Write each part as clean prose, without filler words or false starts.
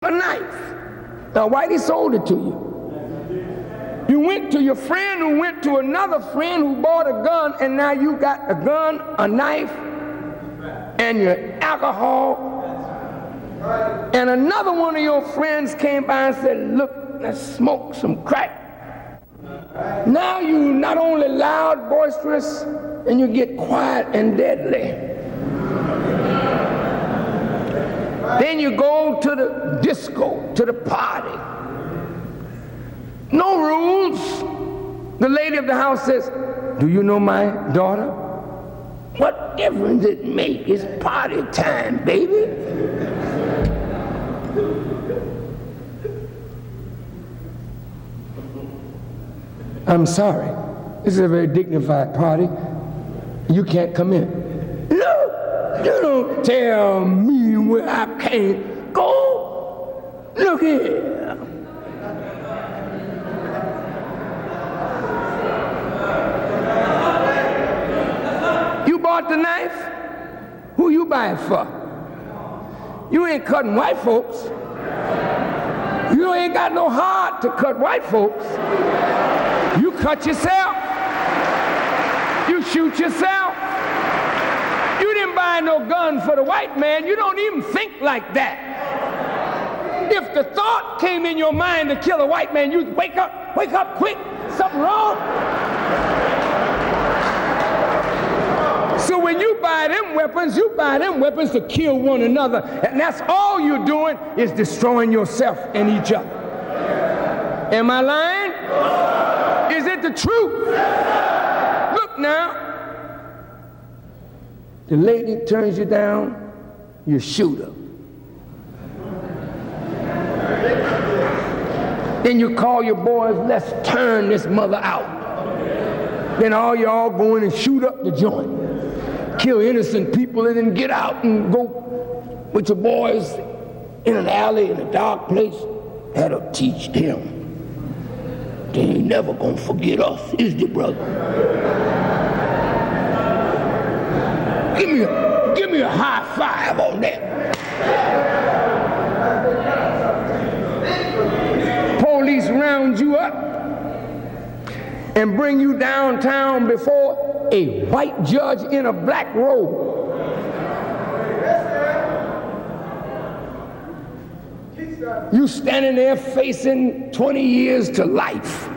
a knife. Now, Whitey sold it to you. You went to your friend who went to another friend who bought a gun, and now you got a gun, a knife, and your alcohol. And another one of your friends came by and said, look, let's smoke some crack. Now you not only loud, boisterous, and you get quiet and deadly. Then you go to the disco, to the party. No rules. The lady of the house says, do you know my daughter? What difference it make? It's party time, baby. I'm sorry. This is a very dignified party. You can't come in. Look, you don't tell me where I can't go. Look here. You bought the knife? Who you buy it for? You ain't cutting white folks. You ain't got no heart to cut white folks. You cut yourself. You shoot yourself. You didn't buy no gun for the white man. You don't even think like that. If the thought came in your mind to kill a white man, you'd wake up quick, something wrong. So when you buy them weapons to kill one another, and that's all you're doing is destroying yourself and each other. Am I lying? Is it the truth? Look now. The lady turns you down, you shoot her. Then you call your boys, let's turn this mother out. Then all y'all go in and shoot up the joint. Kill innocent people and then get out and go with your boys in an alley in a dark place. That'll teach them. They ain't never gonna forget us, is they, brother? Give me a high five on that. Police round you up and bring you downtown before a white judge in a black robe. You standing there facing 20 years to life.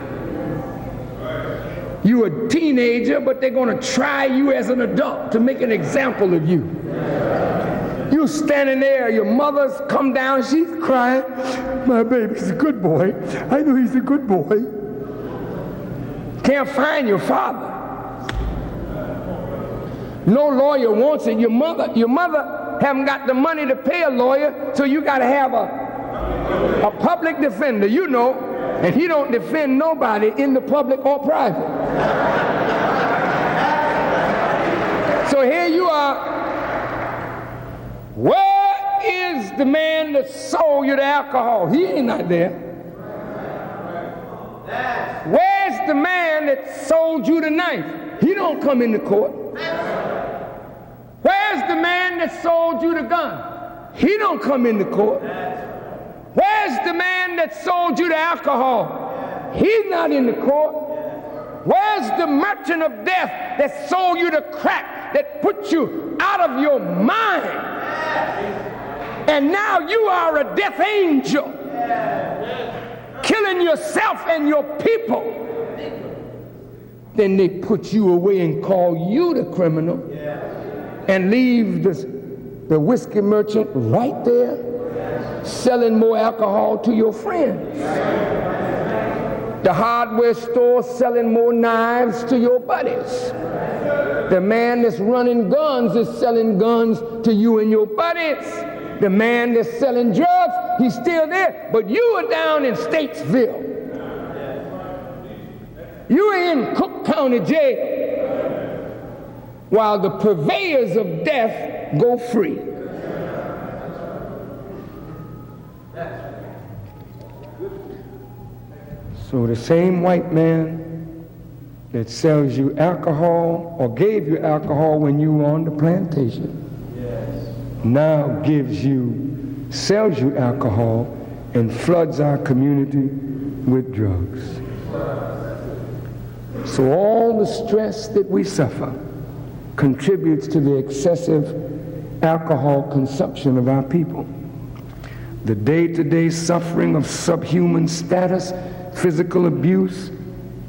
You a teenager, but they're gonna try you as an adult to make an example of you. You standing there, your mother's come down, she's crying. My baby's a good boy. I know he's a good boy. Can't find your father. No lawyer wants it. Your mother haven't got the money to pay a lawyer, so you gotta have a public defender, you know, and he don't defend nobody in the public or private. So here you are. Where is the man that sold you the alcohol? He ain't not there. Where's the man that sold you the knife? He don't come into court. Where's the man that sold you the gun? He don't come into court. Where's the man that sold you the alcohol? He's not in the court. Where's the merchant of death that sold you the crack, that put you out of your mind? And now you are a death angel, killing yourself and your people. Then they put you away and call you the criminal and leave the whiskey merchant right there selling more alcohol to your friends. The hardware store selling more knives to your buddies. The man that's running guns is selling guns to you and your buddies. The man that's selling drugs, he's still there, but you are down in Statesville. You are in Cook County Jail while the purveyors of death go free. So the same white man that sells you alcohol or gave you alcohol when you were on the plantation now gives you sells you alcohol, and floods our community with drugs. So all the stress that we suffer contributes to the excessive alcohol consumption of our people. The day-to-day suffering of subhuman status, physical abuse,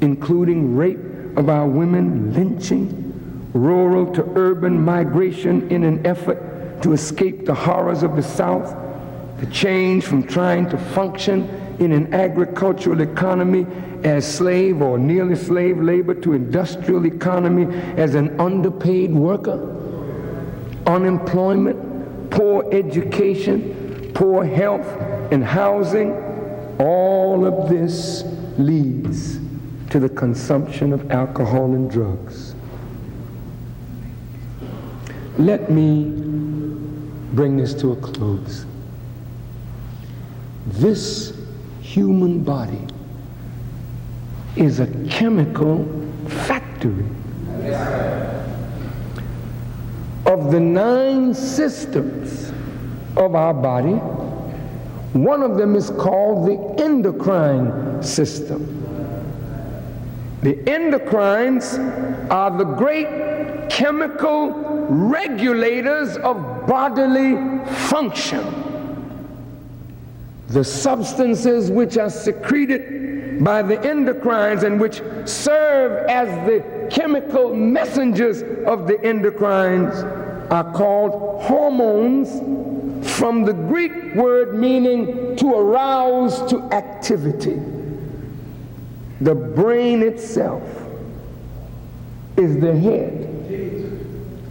including rape of our women, lynching, rural to urban migration in an effort to escape the horrors of the South, the change from trying to function in an agricultural economy as slave or nearly slave labor to industrial economy as an underpaid worker, unemployment, poor education, poor health and housing, all of this leads to the consumption of alcohol and drugs. Let me bring this to a close. This human body is a chemical factory. Of the 9 systems of our body, one of them is called the endocrine system. The endocrines are the great chemical regulators of bodily function. The substances which are secreted by the endocrines and which serve as the chemical messengers of the endocrines are called hormones, from the Greek word meaning to arouse to activity. The brain itself is the head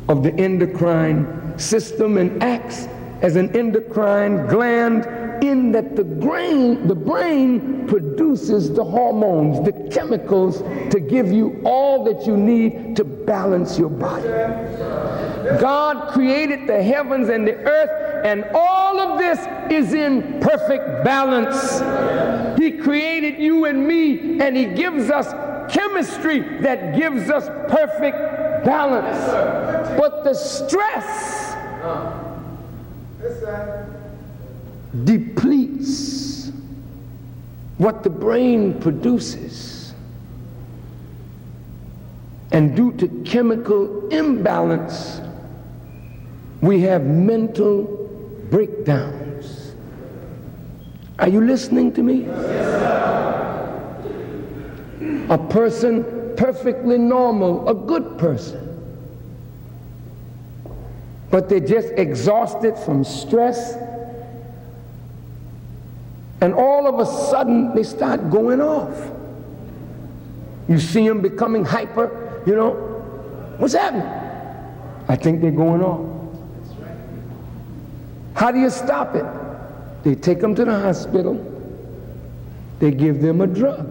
of the endocrine system and acts as an endocrine gland, in that the brain produces the hormones, the chemicals, to give you all that you need to balance your body. God created the heavens and the earth, and all of this is in perfect balance. He created you and me, and He gives us chemistry that gives us perfect balance. But the stress depletes what the brain produces, and due to chemical imbalance we have mental breakdowns. Are you listening to me? A person perfectly normal, a good person, but they're just exhausted from stress, and all of a sudden they start going off. You see them becoming hyper, you know, what's happening? I think they're going off. How do you stop it? They take them to the hospital. They give them a drug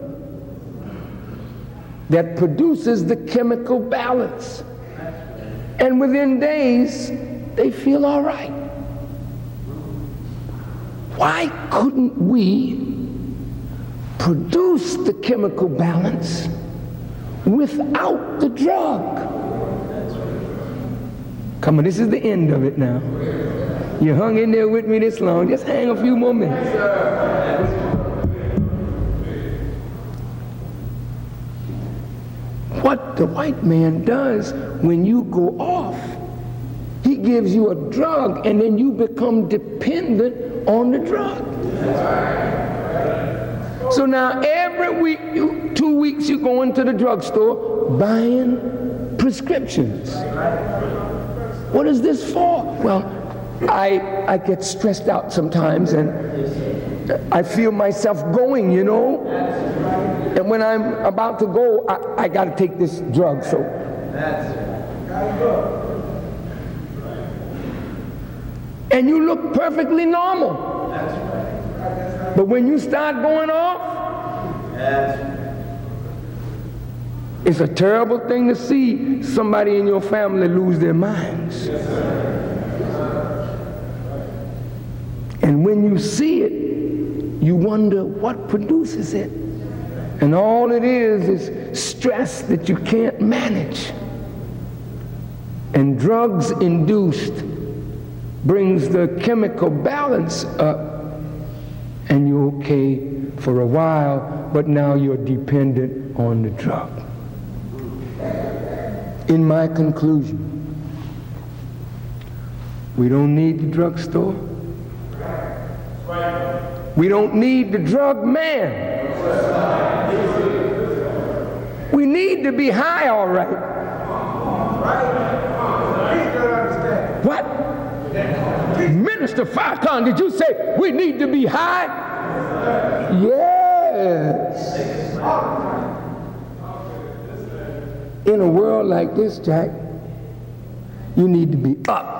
that produces the chemical balance. And within days, they feel all right. Why couldn't we produce the chemical balance without the drug? Come on, this is the end of it now. You hung in there with me this long. Just hang a few more minutes. What the white man does when you go off, he gives you a drug, and then you become dependent on the drug. So now every week, 2 weeks, you go into the drugstore buying prescriptions. What is this for? Well, I get stressed out sometimes, and I feel myself going, you know. And when I'm about to go, I got to take this drug. So and you look perfectly normal. But when you start going off, it's a terrible thing to see somebody in your family lose their minds. And when you see it, you wonder what produces it. And all it is stress that you can't manage. And drugs-induced brings the chemical balance up, and you're okay for a while, but now you're dependent on the drug. In my conclusion, we don't need the drugstore. We don't need the drug man. We need to be high, all right. What? Minister Farrakhan, did you say we need to be high? Yes. In a world like this, Jack, you need to be up.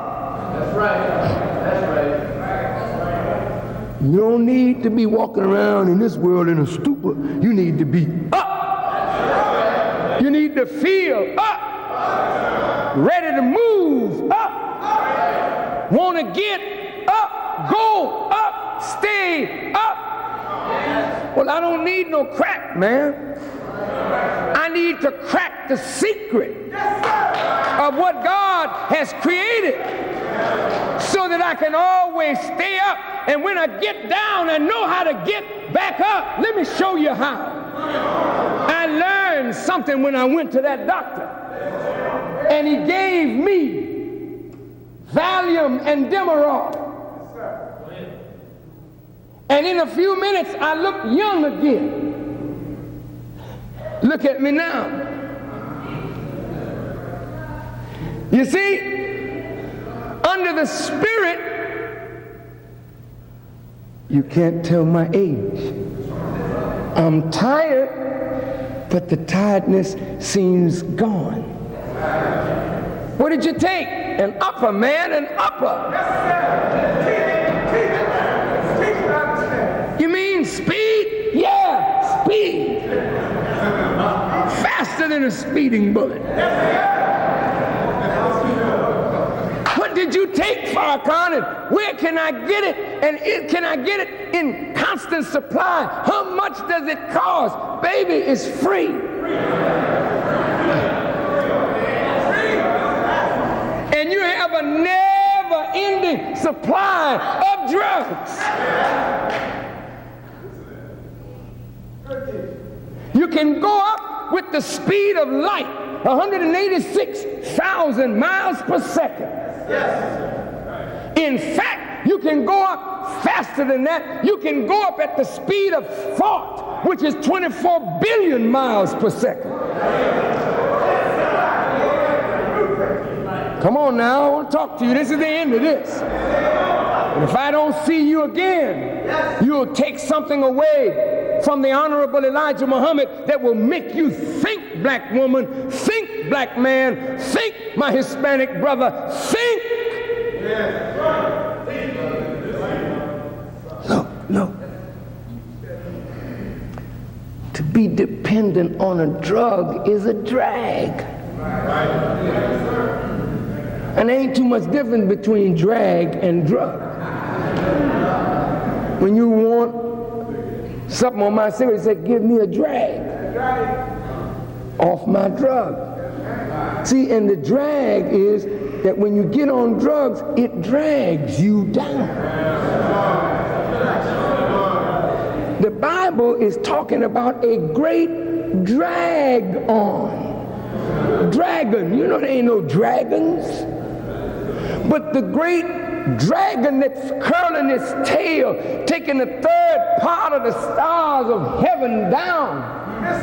That's right. That's right. You don't need to be walking around in this world in a stupor. You need to be up. You need to feel up. Ready to move up. Want to get up. Go up. Stay up. Well, I don't need no crack, man. I need to crack the secret of what God has created so that I can always stay up. And when I get down, I know how to get back up. Let me show you how. I learned something when I went to that doctor. And he gave me Valium and Demerol. And in a few minutes, I look young again. Look at me now. You see, under the Spirit, you can't tell my age. I'm tired, but the tiredness seems gone. What did you take? An upper, man, an upper. You mean speed? Yeah, speed. Faster than a speeding bullet. What did you take, Farrakhan, and where can I get it? And can I get it in constant supply? How much does it cost? Baby, it's free. And you have a never-ending supply of drugs. You can go up with the speed of light, 186,000 miles per second. Yes. In fact, you can go up faster than that. You can go up at the speed of thought, which is 24 billion miles per second. Come on now, I want to talk to you. This is the end of this. And if I don't see you again, you'll take something away from the Honorable Elijah Muhammad that will make you think, black woman, think, black man, think, my Hispanic brother, think. Look. To be dependent on a drug is a drag. And there ain't too much difference between drag and drug. When you want something on my cigarette, you say, give me a drag off my drug. See, and the drag is that when you get on drugs, it drags you down. The Bible is talking about a great drag on. Dragon, you know there ain't no dragons. But the great dragon that's curling its tail, taking the third part of the stars of heaven down,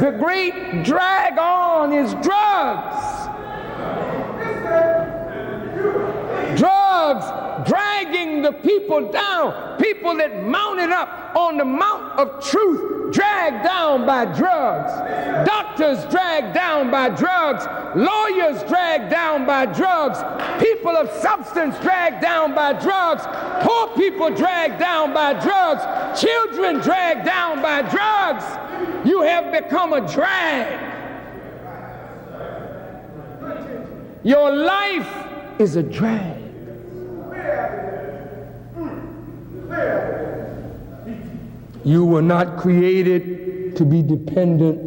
the great drag on is drugs. Drugs dragging the people down. People that mounted up on the mount of truth, dragged down by drugs. Doctors dragged down by drugs. Lawyers dragged down by drugs. People of substance dragged down by drugs. Poor people dragged down by drugs. Children dragged down by drugs. You have become a drag. Your life is a drag. You were not created to be dependent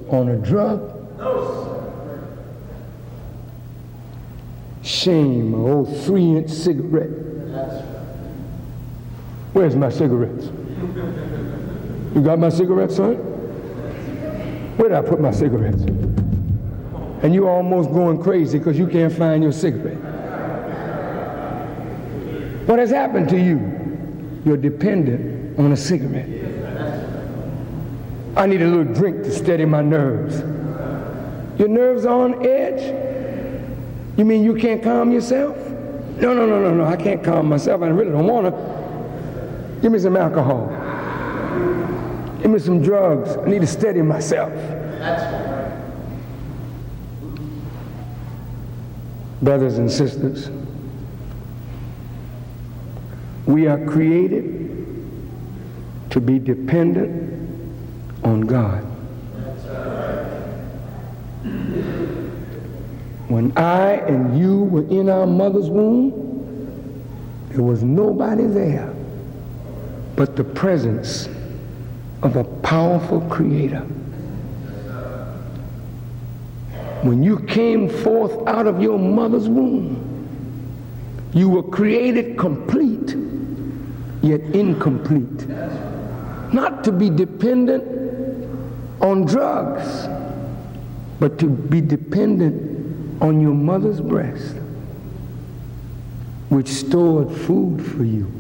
on a drug. Shame, an old 3-inch cigarette. Where's my cigarettes? You got my cigarettes, son? Where did I put my cigarettes? And you're almost going crazy because you can't find your cigarette. What has happened to you? You're dependent on a cigarette. I need a little drink to steady my nerves. Your nerves are on edge? You mean you can't calm yourself? No, I can't calm myself. I really don't want to. Give me some alcohol. Give me some drugs. I need to steady myself. Brothers and sisters, we are created to be dependent on God. When I and you were in our mother's womb, there was nobody there but the presence of a powerful Creator. When you came forth out of your mother's womb, you were created complete, yet incomplete. Not to be dependent on drugs, but to be dependent on your mother's breast, which stored food for you.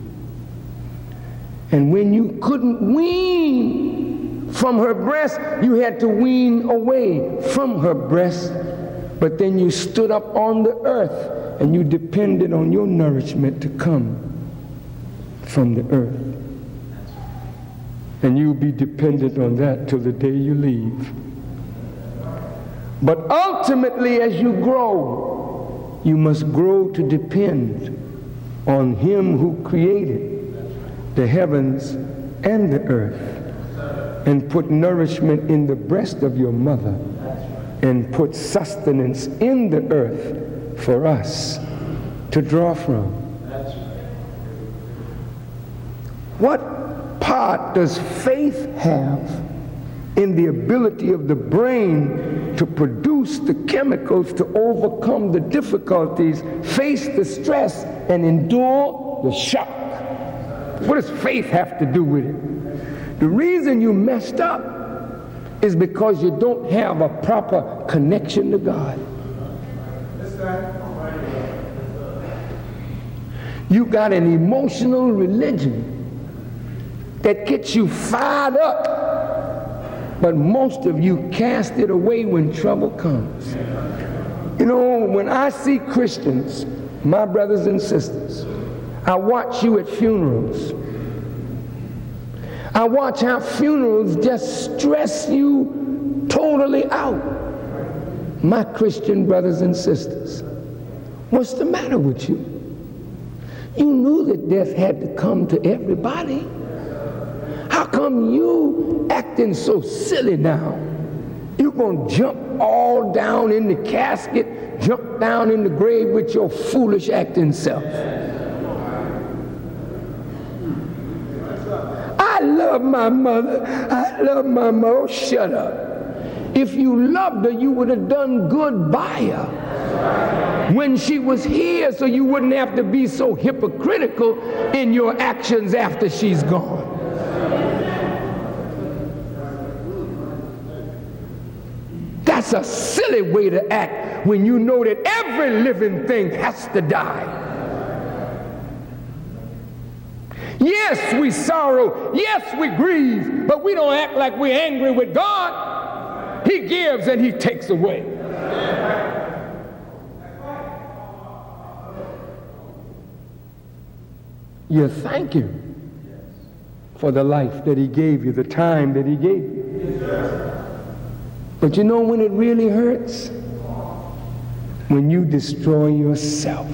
And when you couldn't wean from her breast, you had to wean away from her breast. But then you stood up on the earth and you depended on your nourishment to come from the earth. And you'll be dependent on that till the day you leave. But ultimately, as you grow, you must grow to depend on Him who created the heavens and the earth, and put nourishment in the breast of your mother, and put sustenance in the earth for us to draw from. What part does faith have in the ability of the brain to produce the chemicals to overcome the difficulties, face the stress, and endure the shock? What does faith have to do with it? The reason you messed up is because you don't have a proper connection to God. You got an emotional religion that gets you fired up, but most of you cast it away when trouble comes. You know, when I see Christians, my brothers and sisters, I watch you at funerals. I watch how funerals just stress you totally out. My Christian brothers and sisters, what's the matter with you? You knew that death had to come to everybody. How come you acting so silly now? You're going to jump all down in the casket, jump down in the grave with your foolish acting self. I love my mother. I love my mother. Oh, shut up. If you loved her, you would have done good by her when she was here, so you wouldn't have to be so hypocritical in your actions after she's gone. That's a silly way to act when you know that every living thing has to die. Yes, we sorrow. Yes, we grieve. But we don't act like we're angry with God. He gives and He takes away. You thank Him for the life that He gave you, the time that He gave you. But you know when it really hurts? When you destroy yourself.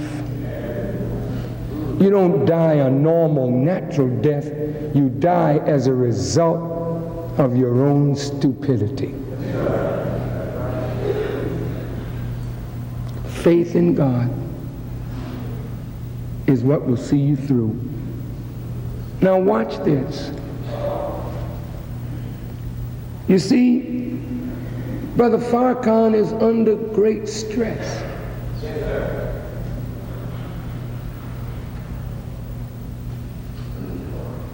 You don't die a normal, natural death. You die as a result of your own stupidity. Faith in God is what will see you through. Now watch this. You see, Brother Farrakhan is under great stress.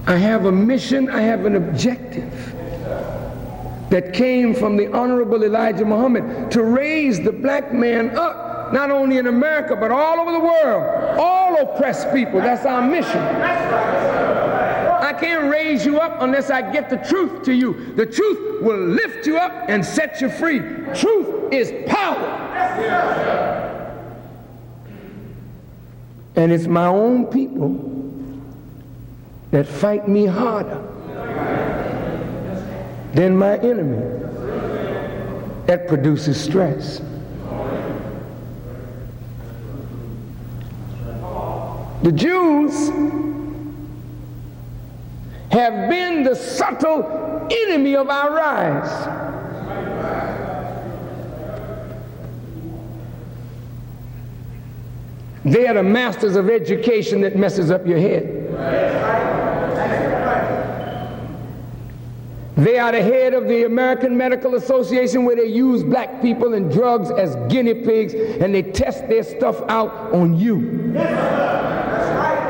I have a mission, I have an objective that came from the Honorable Elijah Muhammad to raise the black man up, not only in America, but all over the world, all oppressed people. That's our mission. I can't raise you up unless I get the truth to you. The truth will lift you up and set you free. Truth is power. And it's my own people that fight me harder than my enemy. That produces stress. The Jews have been the subtle enemy of our rise. They are the masters of education that messes up your head. They are the head of the American Medical Association, where they use black people and drugs as guinea pigs, and they test their stuff out on you.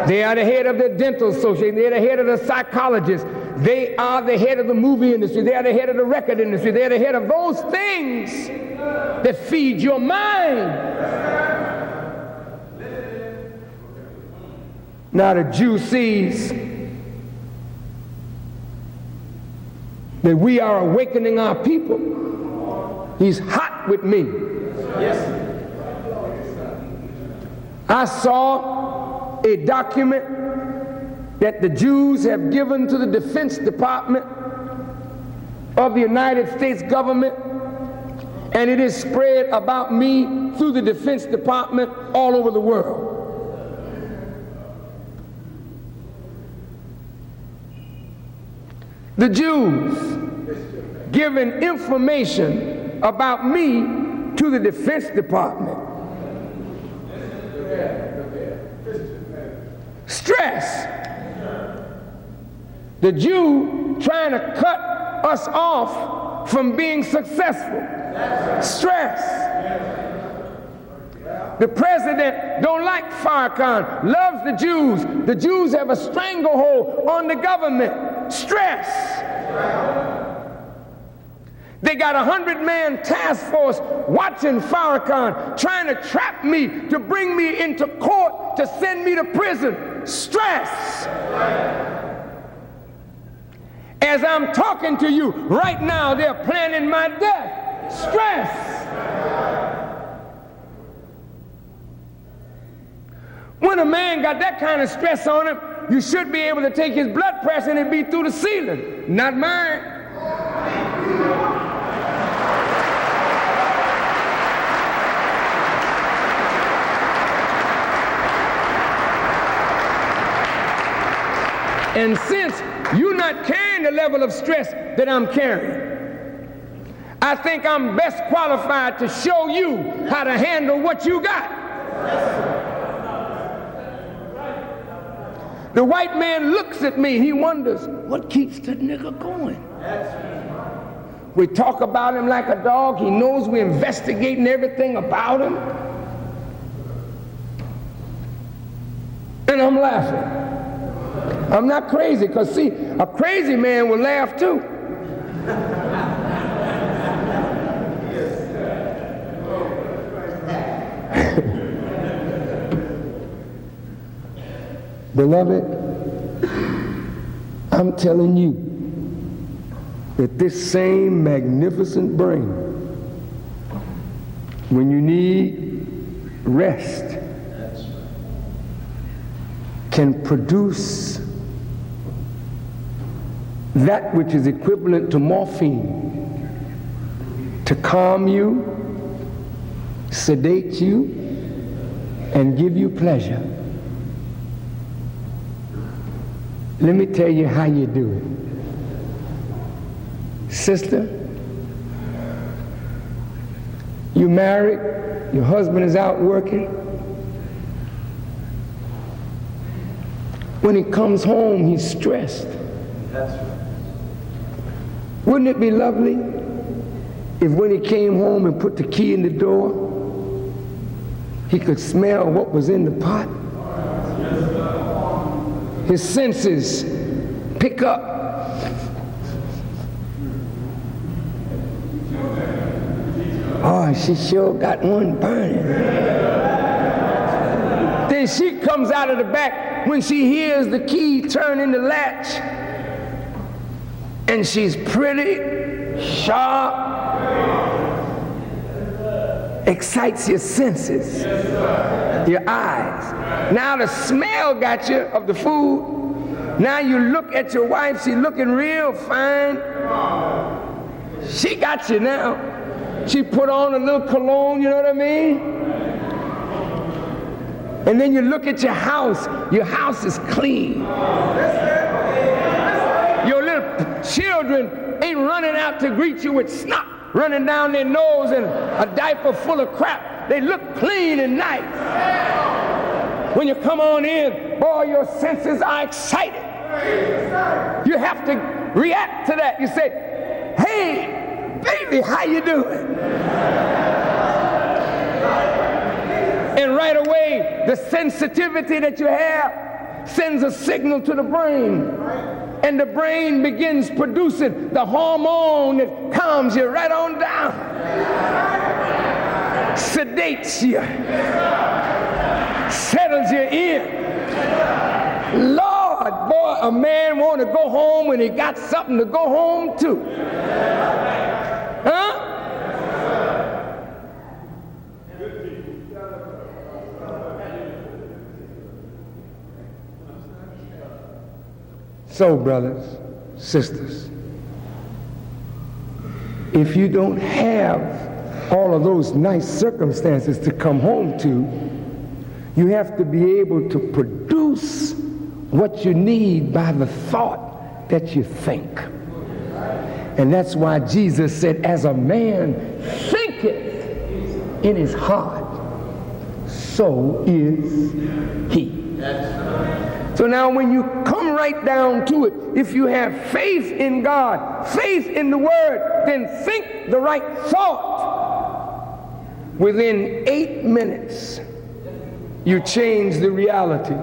They are the head of the Dental Association. They are the head of the psychologists. They are the head of the movie industry. They are the head of the record industry. They are the head of those things that feed your mind. Now the Jew sees that we are awakening our people. He's hot with me. Yes. I saw a document that the Jews have given to the Defense Department of the United States government, and it is spread about me through the Defense Department all over the world. The Jews giving information about me to the Defense Department. Stress. The Jew trying to cut us off from being successful. Stress. The president don't like Farrakhan, loves the Jews. The Jews have a stranglehold on the government. Stress. They got a 100-man task force watching Farrakhan, trying to trap me, to bring me into court, to send me to prison. Stress. As I'm talking to you right now, they're planning my death. Stress. When a man got that kind of stress on him, you should be able to take his blood pressure and it'd be through the ceiling. Not mine. And since you're not carrying the level of stress that I'm carrying, I think I'm best qualified to show you how to handle what you got. The white man looks at me, he wonders, what keeps that nigga going? We talk about him like a dog, he knows we're investigating everything about him. And I'm laughing. I'm not crazy, because see, a crazy man will laugh too. Beloved, I'm telling you that this same magnificent brain, when you need rest, can produce that which is equivalent to morphine to calm you, sedate you, and give you pleasure. Let me tell you how you do it. Sister, you married, your husband is out working. When he comes home, he's stressed. That's right. Wouldn't it be lovely if when he came home and put the key in the door, he could smell what was in the pot? His senses pick up. Oh, she sure got one burning. Then she comes out of the back when she hears the key turn in the latch. And she's pretty, sharp, excites your senses, your eyes. Now the smell got you of the food. Now you look at your wife, she's looking real fine. She got you now. She put on a little cologne, you know what I mean? And then you look at your house is clean. Your little children ain't running out to greet you with snot running down their nose and a diaper full of crap. They look clean and nice. When you come on in, boy, your senses are excited. You have to react to that. You say, hey, baby, how you doing? And right away, the sensitivity that you have sends a signal to the brain. And the brain begins producing the hormone that calms you right on down. Sedates you. Settles you in. Lord, boy, a man want to go home when he got something to go home to. Huh? So, brothers, sisters, if you don't have all of those nice circumstances to come home to, you have to be able to produce what you need by the thought that you think. And that's why Jesus said, as a man thinketh in his heart, so is he. So now when you come right down to it, if you have faith in God, faith in the Word, then think the right thought. Within 8 minutes, you change the reality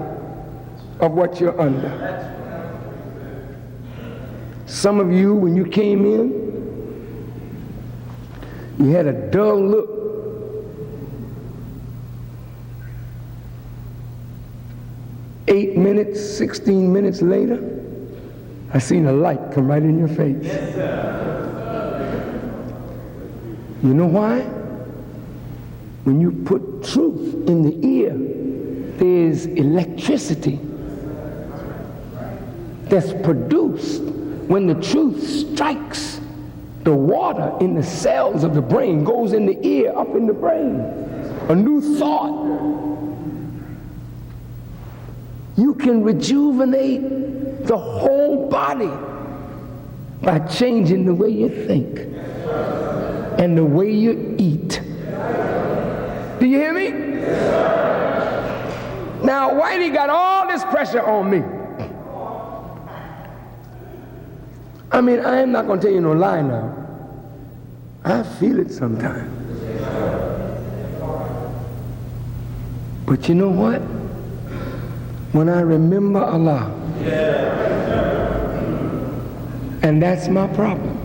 of what you're under. Some of you, when you came in, you had a dull look. Eight minutes, 16 minutes later, I seen a light come right in your face. Yes, you know why? When you put truth in the ear, there's electricity that's produced when the truth strikes the water in the cells of the brain, goes in the ear, up in the brain. A new thought. You can rejuvenate the whole body by changing the way you think and the way you eat. Do you hear me? Now, Whitey got all this pressure on me. I mean, I am not going to tell you no lie now. I feel it sometimes. But you know what? When I remember Allah, and that's my problem.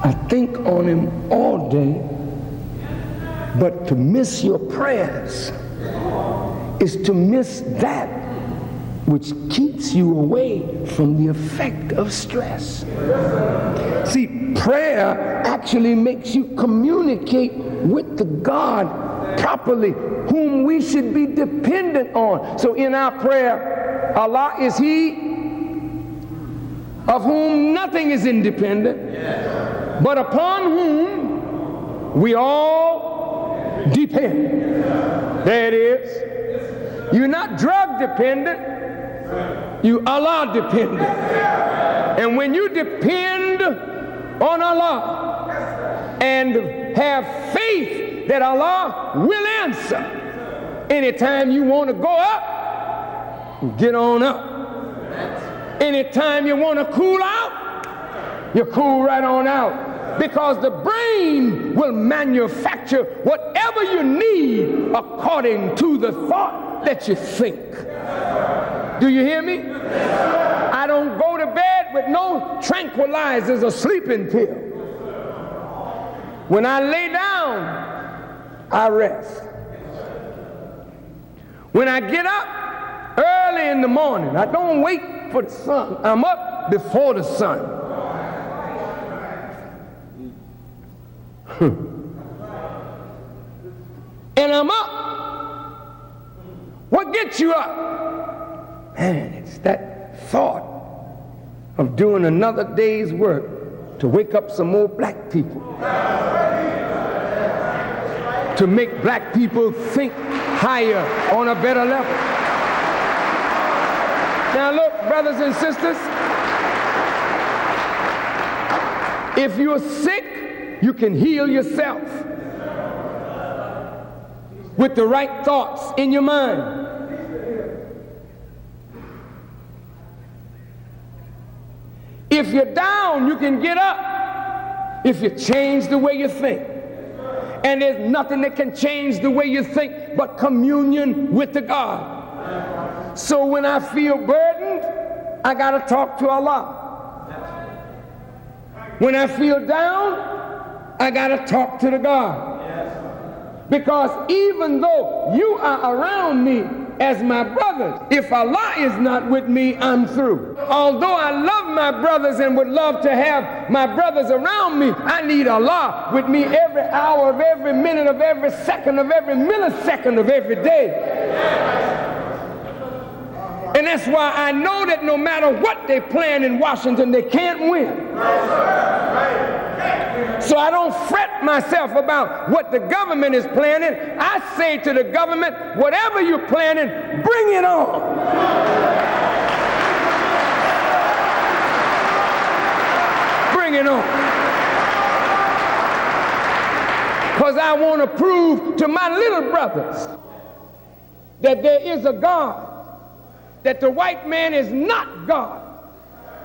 I think on Him all day, but to miss your prayers is to miss that which keeps you away from the effect of stress. See, prayer actually makes you communicate with the God properly, whom we should be dependent on. So in our prayer, Allah is He of whom nothing is independent, but upon whom we all depend. There it is. You're not drug dependent, you Allah dependent. And when you depend on Allah and have faith that Allah will answer, anytime you want to go up, get on up. Anytime you want to cool out, you cool right on out. Because the brain will manufacture whatever you need according to the thought that you think. Do you hear me? I don't go to bed with no tranquilizers or sleeping pills. When I lay down, I rest. When I get up early in the morning, I don't wait for the sun. I'm up before the sun. And I'm up. What gets you up? Man, it's that thought of doing another day's work to wake up some more black people. To make black people think higher on a better level. Now look, brothers and sisters, if you're sick, you can heal yourself with the right thoughts in your mind. If you're down, you can get up if you change the way you think. And there's nothing that can change the way you think but communion with the God. So when I feel burdened, I got to talk to Allah. When I feel down, I got to talk to the God. Because even though you are around me as my brothers, if Allah is not with me, I'm through. Although I love my brothers and would love to have my brothers around me, I need Allah with me every hour of every minute of every second of every millisecond of every day. And that's why I know that no matter what they plan in Washington, they can't win. So I don't fret myself about what the government is planning. I say to the government, whatever you're planning, bring it on. Bring it on. Because I want to prove to my little brothers that there is a God, that the white man is not God.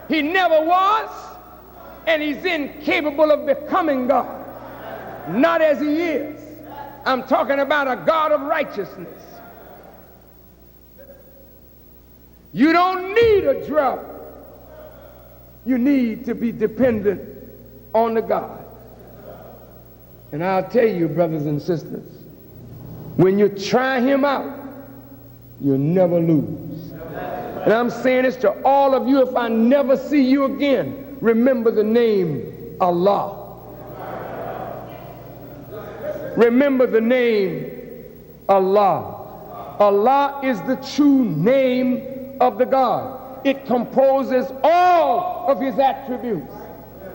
He never was, and he's incapable of becoming God. Not as he is. I'm talking about a God of righteousness. You don't need a drug. You need to be dependent on the God. And I'll tell you, brothers and sisters, when you try him out, you'll never lose. And I'm saying this to all of you, if I never see you again, remember the name Allah. Remember the name Allah. Allah is the true name of the God. It composes all of his attributes.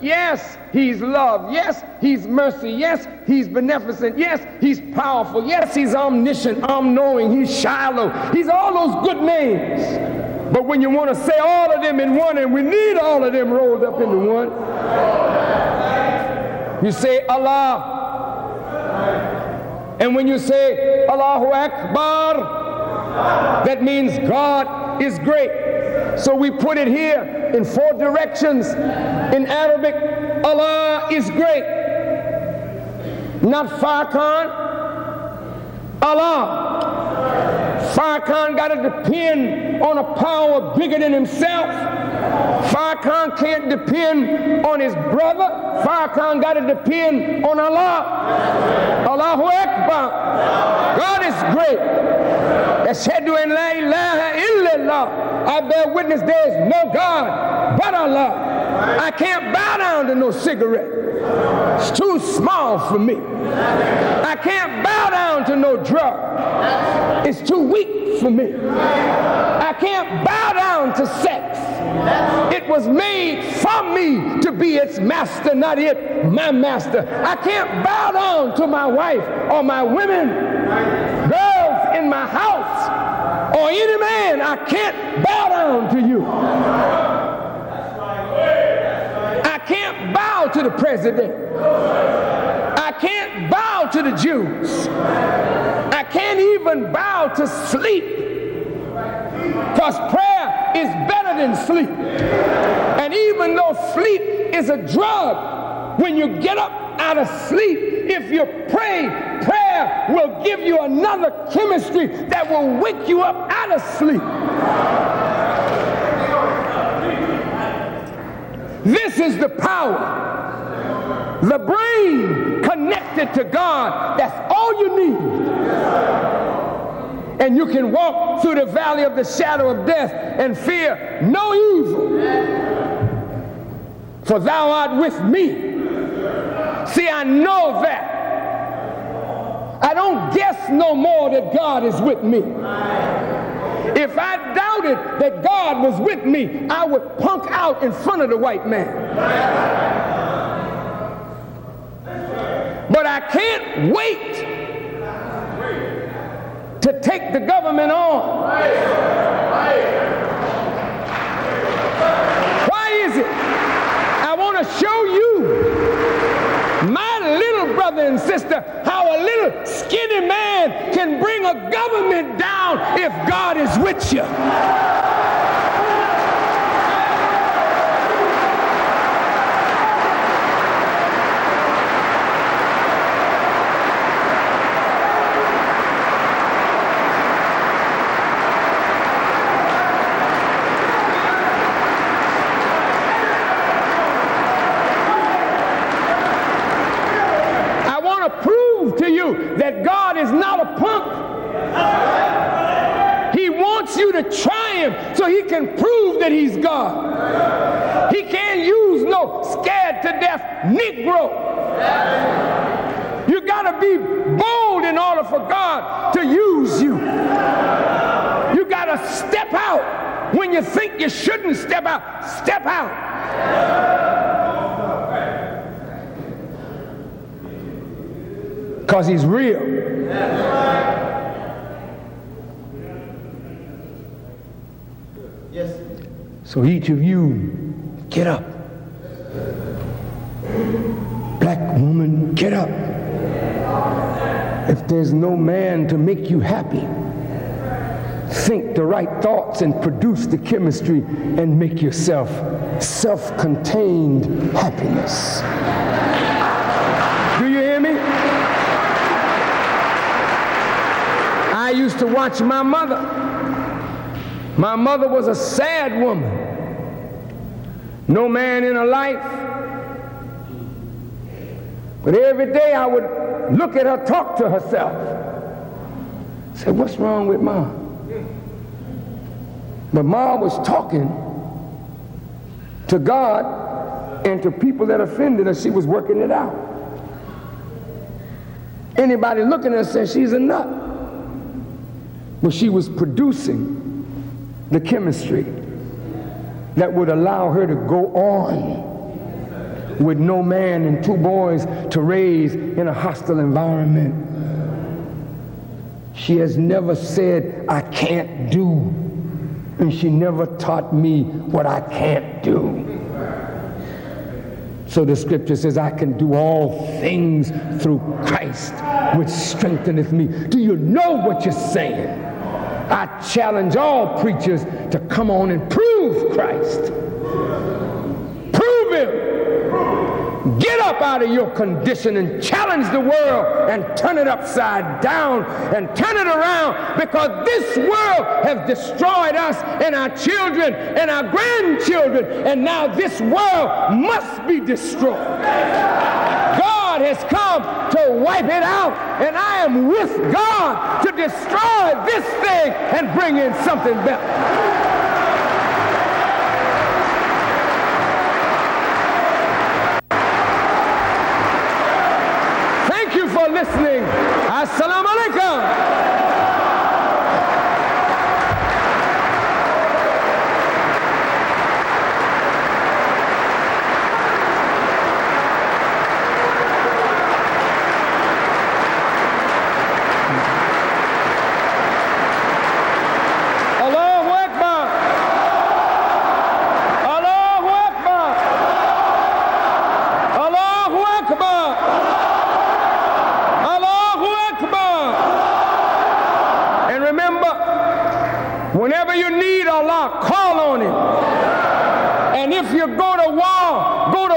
Yes, he's love. Yes, he's mercy. Yes, he's beneficent. Yes, he's powerful. Yes, he's omniscient, all-knowing. He's Shiloh. He's all those good names. But when you want to say all of them in one, and we need all of them rolled up into one, you say Allah. And when you say Allahu Akbar, that means God is great. So we put it here in 4 directions. In Arabic, Allah is great. Not Farrakhan, Allah. Farrakhan got to depend on a power bigger than himself. Farrakhan can't depend on his brother. Farrakhan got to depend on Allah. Allahu Akbar. God is great. Ashhadu an la ilaha illallah. I bear witness there is no God but Allah. I can't bow down to no cigarette. It's too small for me. I can't bow down to no drug. It's too weak for me. I can't bow down to sex. It was made for me to be its master, not it my master. I can't bow down to my wife or my women, girls in my house, or any man. I can't bow down to you. I can't bow to the president. I can't bow to the Jews. I can't even bow to sleep, because prayer is better than sleep. And even though sleep is a drug, when you get up out of sleep, if you pray, prayer will give you another chemistry that will wake you up out of sleep. This is the power. The brain connected to God, that's all you need. And you can walk through the valley of the shadow of death and fear no evil. For thou art with me. See, I know that. I don't guess no more that God is with me. If I doubted that God was with me, I would punk out in front of the white man. But I can't wait to take the government on. Why is it? I want to show you, my little brother and sister, how a little skinny man can bring a government down if God is with you. To you that God is not a punk. He wants you to try him so he can prove that he's God. He can't use no scared to death Negro. You got to be bold in order for God to use you. You got to step out when you think you shouldn't step out. Step out. Because he's real. Yes. So each of you, get up. Black woman, get up. If there's no man to make you happy, think the right thoughts and produce the chemistry and make yourself self-contained happiness. Do you hear me? I used to watch my mother. My mother was a sad woman. No man in her life. But every day I would look at her talk to herself. Say, what's wrong with Mom? But Mom was talking to God and to people that offended her. She was working it out. Anybody looking at her says she's a nut. But she was producing the chemistry that would allow her to go on with no man and two boys to raise in a hostile environment. She has never said, I can't do, and she never taught me what I can't do. So the scripture says, I can do all things through Christ, which strengtheneth me. Do you know what you're saying? I challenge all preachers to come on and prove Christ. Prove him. Get up out of your condition and challenge the world and turn it upside down and turn it around, because this world has destroyed us and our children and our grandchildren, and now this world must be destroyed. God has come to wipe it out, and I am with God to destroy this thing and bring in something better. For listening. Assalamu alaikum. Whenever you need Allah, call on him. And if you go to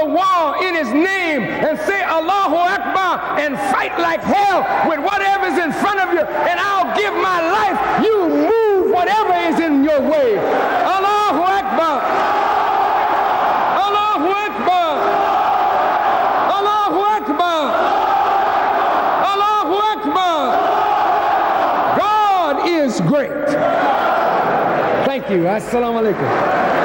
war in his name and say Allahu Akbar and fight like hell with whatever's in front of you, and I'll give my life. You move whatever is in your way. Allahu Akbar. Allahu Akbar. Thank you. Assalamu alaikum.